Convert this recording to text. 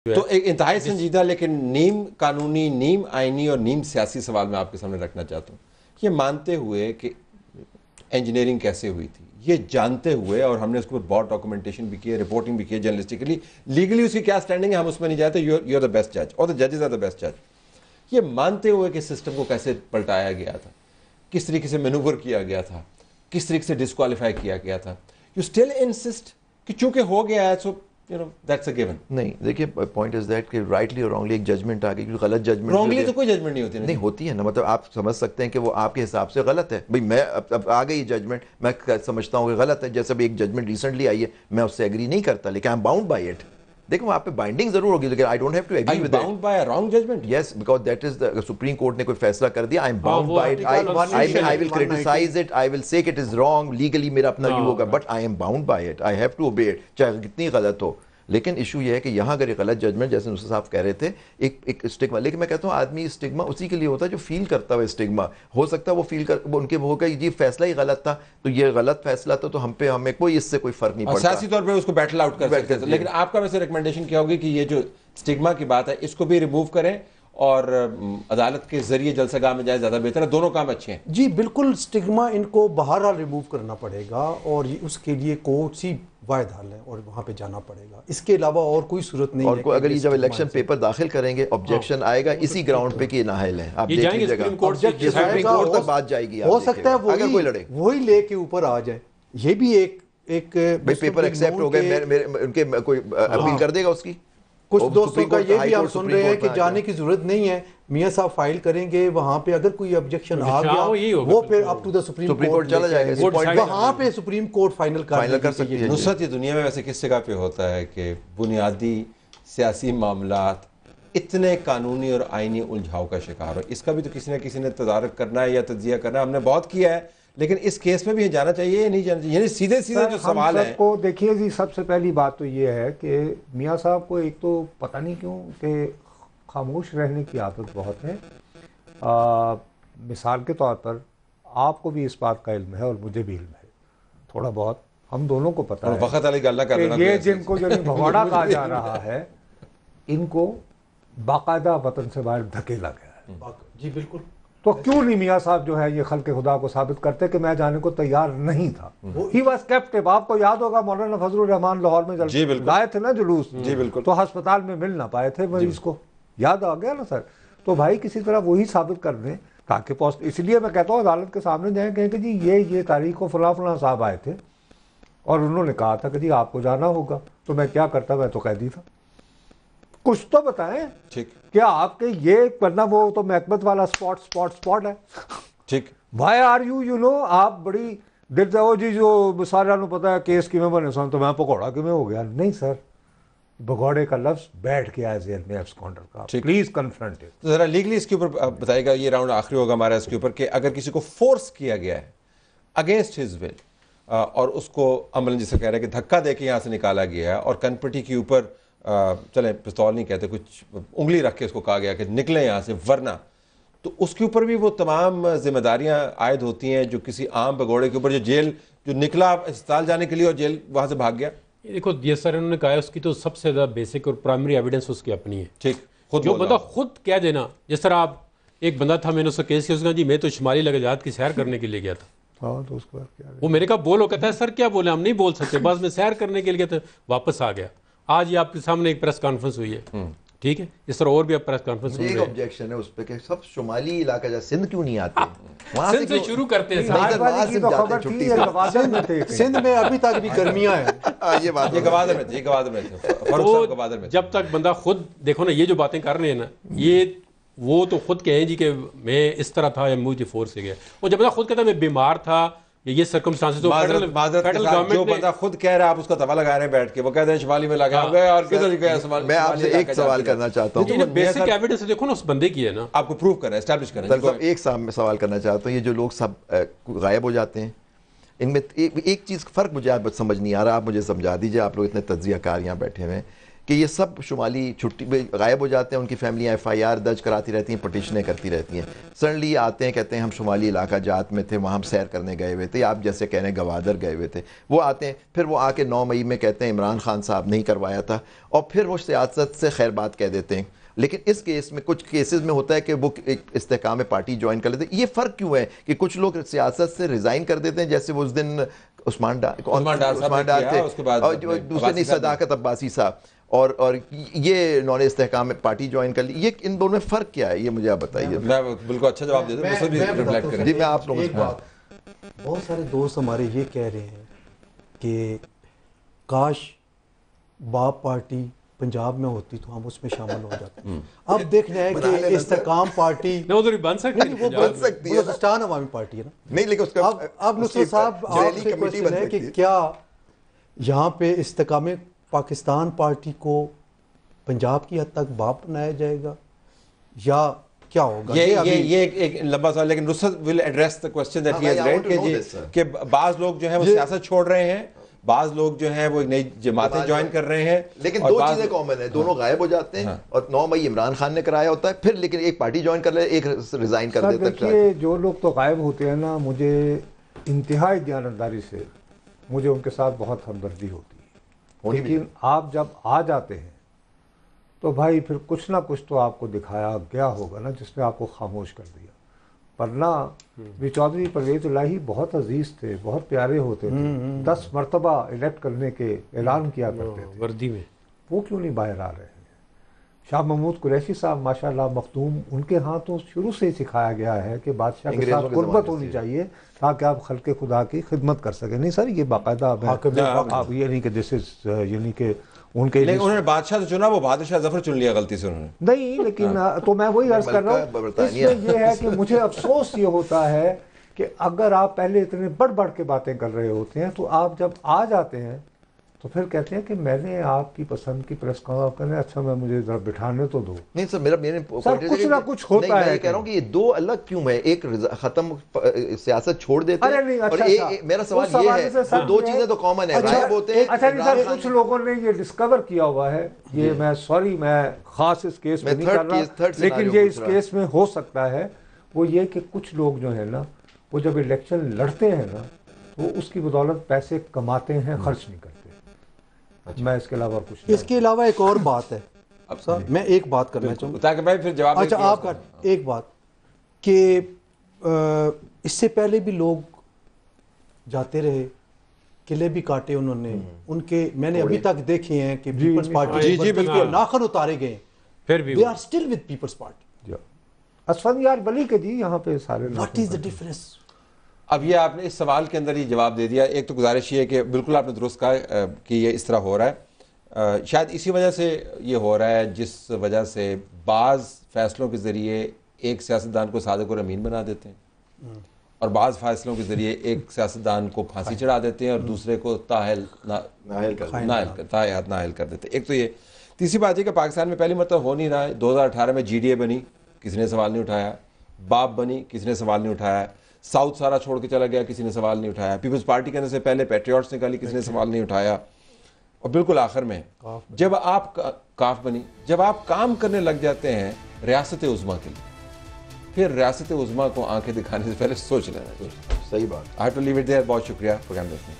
تو ایک انتہائی سنجیدہ لیکن نیم قانونی، نیم آئینی اور نیم سیاسی سوال میں آپ کے سامنے رکھنا چاہتا ہوں. یہ مانتے ہوئے کہ انجینئرنگ کیسے ہوئی تھی، یہ جانتے ہوئے، اور ہم نے اس کو بہت ڈاکومنٹیشن بھی کی ہے، رپورٹنگ بھی کی ہے جرنلسٹکلی، لیگلی اس کی کیا سٹینڈنگ ہے ہم اس میں نہیں جاتے. یو آر دا بیسٹ جج اور دا ججز آر دا بیسٹ جج. یہ مانتے ہوئے کہ سسٹم کو کیسے پلٹایا گیا تھا، کس طریقے سے مینوور کیا گیا تھا، کس طریقے سے ڈسکوالیفائی کیا گیا تھا، یو اسٹل انسسٹ کہ چونکہ ہو گیا ہے سو that's a given. نہیں دیکھیے پوائنٹ از دیٹ کہ رائٹلی اور رانگلی ایک ججمنٹ آ گئی، کیونکہ غلط ججمنٹ رانگلی تو کوئی ججمنٹ نہیں ہوتی. نہیں ہوتی ہے نا، مطلب آپ سمجھ سکتے ہیں کہ وہ آپ کے حساب سے غلط ہے. بھائی میں اب آ گئی ججمنٹ، میں سمجھتا ہوں کہ غلط ہے. جیسے بھی ایک ججمنٹ ریسنٹلی آئی ہے، میں اس سے ایگری نہیں کرتا، لیکن I am bound by it. دیکھیں وہاں پہ بائنڈنگ ضرور ہوگی، لیکن I don't have to agree with it. Bound by a wrong judgment? Yes, because that is the Supreme Court نے کوئی فیصلہ کر دیا. I am bound by it. I will criticize it. I will say it is wrong. Legally میرا اپنا view ہوگا, but I am bound by it. I have to obey it. چاہے کتنی غلط ہو. لیکن ایشو یہ ہے کہ یہاں اگر ایک غلط ججمنٹ، جیسے نصر صاحب کہہ رہے تھے، ایک اسٹگما. لیکن میں کہتا ہوں آدمی اسٹگما اسی کے لیے ہوتا ہے جو فیل کرتا ہے. اسٹگما ہو سکتا ہے وہ فیل ان کے ہوگا یہ فیصلہ ہی غلط تھا، تو یہ غلط فیصلہ تھا، تو ہمیں کوئی اس سے کوئی فرق نہیں پڑتا. سیاسی طور پہ اس کو بیٹل آؤٹ کر سکتے ہیں. لیکن آپ کا ویسے ریکمنڈیشن کیا ہوگی کہ یہ جو اسٹگما کی بات ہے اس کو بھی ریموو کریں اور عدالت کے ذریعے جلسہ گاہ میں جائے، زیادہ بہتر ہے؟ دونوں کام اچھے ہیں. جی بالکل، اسٹگما ان کو بہرحال ریموو کرنا پڑے گا، اور اس کے لیے کورٹس ہی واحد حل ہے اور وہاں پہ جانا پڑے گا. اس کے علاوہ اور کوئی صورت نہیں ہے. اور اگر یہ جب الیکشن پیپر داخل کریں گے آبجیکشن آئے گا اسی گراؤنڈ پہ کہ یہ نااہل ہے، آپ دیکھ لیجیے گا سپریم کورٹ تک بات جائے گی. ہو سکتا ہے اگر کوئی لڑے وہی لے کے اوپر آ جائے. یہ بھی ایک پیپر ایکسیپٹ ہو گئے، ان کے کوئی اپیل کر دے گا اس کی. کچھ دوستوں کا یہ بھی ہم سن رہے ہیں کہ جانے کی ضرورت نہیں ہے، میاں صاحب فائل کریں گے وہاں پہ. اگر کوئی آبجیکشن آ گیا وہ پھر up to the Supreme Court چلا جائے گا، وہاں پہ سپریم کورٹ فائنل کر سکتی ہے. نصرت، یہ دنیا میں ویسے کس جگہ پہ ہوتا ہے کہ بنیادی سیاسی معاملات اتنے قانونی اور آئینی الجھاؤ کا شکار ہو؟ اس کا بھی تو کسی نہ کسی نے تدارک کرنا ہے یا تجزیہ کرنا ہے. ہم نے بہت کیا ہے، لیکن اس کیس میں بھی جانا چاہیے یا نہیں جانا چاہیے؟ یعنی سیدھے جو سوال ہے. ہم سب کو دیکھیے جی، سب سے پہلی بات تو یہ ہے کہ میاں صاحب کو ایک تو پتہ نہیں کیوں کہ خاموش رہنے کی عادت بہت ہے. مثال کے طور پر آپ کو بھی اس بات کا علم ہے اور مجھے بھی علم ہے تھوڑا بہت، ہم دونوں کو پتہ ہے وقت علی گاللہ کر کہ یہ جن کو جو بھگوڑا کہا جا رہا ہے ان کو باقاعدہ وطن سے باہر دھکیلا گیا ہے. جی بالکل. تو کیوں نہیں میاں صاحب جو ہے یہ خلق خدا کو ثابت کرتے کہ میں جانے کو تیار نہیں تھا. He was captive. آپ کو یاد ہوگا مولانا فضل الرحمان لاہور میں لائے تھے نا جلوس، جی بالکل، تو ہسپتال میں مل نہ پائے تھے مریض کو، یاد آ گیا نا سر. تو بھائی کسی طرح وہی ثابت کر دیں تاکہ پوسٹ. اس لیے میں کہتا ہوں عدالت کے سامنے جائیں، کہیں کہ جی یہ تاریخ کو فلاں فلاں صاحب آئے تھے اور انہوں نے کہا تھا کہ جی آپ کو جانا ہوگا. تو میں کیا کرتا، میں تو قیدی تھا. کچھ تو بتائیں کیا آپ کے یہ، ورنہ وہ تو محکمت والا سپاٹ ہے. ٹھیک. وائی آر یو آپ بڑی دل جاؤ جی جو سارا نو پتا ہے کیس کی میں بنے سن تو میں پکوڑا کی میں ہو گیا. نہیں سر، بھگوڑے کا لفظ بیٹھ کے آئے ذہن میں ایبس کانڈر کا. Please confront it. ذرا لیگلی اس کے اوپر بتائے گا، یہ راؤنڈ آخری ہوگا ہمارا اس کے اوپر، کہ اگر کسی کو فورس کیا گیا ہے اگینسٹ ہز ول اور اس کو عملاً جسے کہہ رہے ہیں کہ دھکا دے کے یہاں سے نکالا گیا ہے اور کن پٹی کے اوپر چلیں پستول نہیں کہتے، کچھ انگلی رکھ کے اس کو کہا گیا کہ نکلیں یہاں سے ورنہ، تو اس کے اوپر بھی وہ تمام ذمہ داریاں عائد ہوتی ہیں جو کسی عام بھگوڑے کے اوپر جو نکلا اسپتال جانے کے لیے اور جیل وہاں سے بھاگ گیا. دیکھو یہ سر انہوں نے کہا ہے اس کی تو سب سے زیادہ بیسک اور پرائمری ایویڈنس اس کی اپنی ہے. ٹھیک. جو بندہ خود کہہ دینا، جس طرح آپ ایک بندہ تھا، میں نے اس کا کیس کیا، اس کا جی میں تو شمالی لگجات کی سیر کرنے کے لیے گیا تھا. تو اس کو وہ میرے کا بولو کہتا ہے سر کیا بولے، ہم نہیں بول سکتے، بس میں سیر کرنے کے لیے گیا تھا، واپس آ گیا. آج یہ آپ کے سامنے ایک پریس کانفرنس ہوئی ہے، ٹھیک ہے، اس طرح اور بھی آپ پریس کانفرنس ہوئی ہے. ایک آبجیکشن ہے اس پہ کہ سب شمالی علاقہ جیسے سندھ کیوں نہیں آتے، سندھ سے شروع کرتے ہیں. سندھ میں ابھی تک بھی گرمیاں ہیں. یہ گوادر میں تھے، گوادر میں. جب تک بندہ خود دیکھو نا، یہ جو باتیں کر رہے ہیں نا، یہ وہ تو خود کہیں جی کہ میں اس طرح تھا یا مجھے فورس سے گیا. اور جب بندہ خود کہتا ہے میں بیمار تھا یہ سرکمسٹانسز، جو بندہ خود کہہ رہا ہے آپ اس کا دفعہ لگا رہے ہیں بیٹھ کے، وہ کہتے ہیں شمالی میں لگا ہوئے اور کدھر گیا. میں آپ سے ایک سوال کرنا چاہتا ہوں، بیسک ایویڈنس دیکھو نا اس بندے کی ہے نا، آپ کو پروف کرنا ہے، اسٹیبلش کرنا ہے. ایک سوال کرنا چاہتا ہوں، یہ جو لوگ سب غائب ہو جاتے ہیں ان میں ایک چیز فرق مجھے آپ سمجھ نہیں آ رہا، آپ مجھے سمجھا دیجیے. آپ لوگ اتنے تجزیہ کار یہاں بیٹھے ہوئے ہیں، کہ یہ سب شمالی چھٹی پہ غائب ہو جاتے ہیں, ان کی فیملیاں FIR درج کراتی رہتی ہیں, پٹیشنیں کرتی رہتی ہیں. سڈنلی آتے ہیں, کہتے ہیں ہم شمالی علاقہ جات میں تھے, وہاں ہم سیر کرنے گئے ہوئے تھے, آپ جیسے کہہ رہے ہیں گوادر گئے ہوئے تھے, وہ آتے ہیں, پھر وہ آ کے 9 مئی میں کہتے ہیں عمران خان صاحب نہیں کروایا تھا, اور پھر وہ سیاست سے خیر بات کہہ دیتے ہیں. لیکن اس کیس میں, کچھ کیسز میں ہوتا ہے کہ وہ ایک استحکام پارٹی جوائن کر لیتے ہیں. یہ فرق کیوں ہے کہ کچھ لوگ سیاست سے ریزائن کر دیتے ہیں, جیسے وہ اس دن عثمان ڈار تھے, اور دوسرے نہیں صداقت عباسی صاحب, اور یہ انہوں نے استحکام پارٹی جوائن کر لی. یہ ان دونوں میں فرق کیا ہے, یہ مجھے آپ بتائیے. میں بالکل اچھا جواب دے دوں. جی میں آپ لوگوں سے بہت سارے دوست ہمارے یہ کہہ رہے ہیں کہ کاش باپ پارٹی پنجاب میں ہوتی تو ہم اس میں شامل ہو جاتے. اب دیکھنا ہے کہ استحکام پارٹی بن سکتی ہے, بلوچستان عوامی پارٹی ہے نا, نہیں, لیکن اس کا اب نصرت صاحب آپ سے کوشچن ہے کہ کیا یہاں پہ استحکام پاکستان پارٹی کو پنجاب کی حد تک باپ بنایا جائے گا یا کیا ہوگا؟ یہ ایک لمبا سوال, لیکن Nusrat will address the question that he has raised کہ بعض لوگ جو ہیں وہ سیاست چھوڑ رہے ہیں, بعض لوگ جو ہیں وہ نئی جماعتیں جوائن کر رہے ہیں, لیکن دو چیزیں کامن ہیں, دونوں غائب ہو جاتے ہیں, اور 9 مئی عمران خان نے کرایا ہوتا ہے, پھر لیکن ایک پارٹی جوائن کر لے, ایک ریزائن کر دیتا ہے. دیکھیے جو لوگ تو غائب ہوتے ہیں نا, مجھے انتہائی دیانتداری سے مجھے ان کے ساتھ بہت ہمدردی ہوتی ہے, لیکن آپ جب آ جاتے ہیں تو بھائی پھر کچھ نہ کچھ تو آپ کو دکھایا گیا ہوگا نا جس نے آپ کو خاموش کر دیا. ورنہ چودھری پرویز الہی بہت عزیز تھے, بہت پیارے ہوتے تھے, 10 مرتبہ الیکٹ کرنے کے اعلان کیا کرتے تھے وردی میں, وہ کیوں نہیں باہر آ رہے ہیں؟ شاہ محمود قریشی صاحب ماشاءاللہ مختوم, ان کے ہاں تو شروع سے ہی سکھایا گیا ہے کہ بادشاہ کے ساتھ قربت ہونی چاہیے تاکہ آپ خلق خدا کی خدمت کر سکیں. نہیں سر, یہ باقاعدہ آپ یہ نہیں کہ دس از یعنی کہ ان کے انہوں نے بادشاہ تو چنا, وہ بادشاہ ظفر چن لیا غلطی سے انہوں نے. نہیں, لیکن تو میں وہی عرض کر رہا ہوں, اس میں یہ ہے کہ مجھے افسوس یہ ہوتا ہے کہ اگر آپ پہلے اتنے بڑھ کے باتیں کر رہے ہوتے ہیں تو آپ جب آ جاتے ہیں تو پھر کہتے ہیں کہ میں نے آپ کی پسند کی پریس کانفرنس کرنے, اچھا میں مجھے ذرا بٹھانے تو دو. نہیں سر, میرا کچھ نہ کچھ ہوتا ہے. میں کہہ رہا ہوں کہ یہ دو الگ کیوں ہے, ایک ختم سیاست چھوڑ دیتے ہیں, اور میرا سوال یہ ہے دو چیزیں تو کامن ہے, غائب ہوتے ہیں. اچھا نہیں سر, کچھ لوگوں نے یہ ڈسکور کیا ہوا ہے, یہ میں سوری میں خاص اس کیس میں نہیں کر رہا, لیکن یہ اس کیس میں ہو سکتا ہے, وہ یہ کہ کچھ لوگ جو ہیں نا وہ جب الیکشن لڑتے ہیں نا تو اس کی بدولت پیسے کماتے ہیں, خرچ نہیں کرتے. میں اس کے علاوہ کچھ نہیں. اس کے علاوہ ایک اور بات ہے سر, میں ایک بات کرنا چاہوں گا تاکہ بھائی پھر جواب. اچھا آپ کا ایک بات کہ اس سے پہلے بھی لوگ جاتے رہے, قلعے بھی کاٹے انہوں نے, ان کے میں نے ابھی تک دیکھے ہیں کہ پیپلز پارٹی جی بالکل ناخن اتارے گئے, پھر بھی they are still with Peoples Party. Asfandyar Wali کے جی یہاں پہ سارے. What is the difference? اب یہ آپ نے اس سوال کے اندر ہی جواب دے دیا. ایک تو گزارش یہ ہے کہ بالکل آپ نے درست کہا کہ یہ اس طرح ہو رہا ہے, شاید اسی وجہ سے یہ ہو رہا ہے جس وجہ سے بعض فیصلوں کے ذریعے ایک سیاستدان کو صادق اور امین بنا دیتے ہیں, اور بعض فیصلوں کے ذریعے ایک سیاستدان کو پھانسی چڑھا دیتے ہیں اور دوسرے کو نااہل کر دیتے ہیں. ایک تو یہ. تیسری بات یہ کہ پاکستان میں پہلی مرتبہ ہو نہیں رہا ہے. 2018 میں GDA بنی, کسی نے سوال نہیں اٹھایا. باپ بنی, کسی نے سوال نہیں اٹھایا. ساؤتھ سارا چھوڑ کے چلا گیا, کسی نے سوال نہیں اٹھایا. پیپلز پارٹی کرنے سے پہلے پیٹریوٹس نکالی, کسی نے سوال نہیں اٹھایا. اور بالکل آخر میں جب آپ کاف بنی, جب آپ کام کرنے لگ جاتے ہیں ریاست عظمیٰ کے لیے, پھر ریاست عظمیٰ کو آنکھیں دکھانے سے پہلے سوچ لینا. صحیح بات. I have to leave it there. بہت شکریہ پروگرام دیکھنے.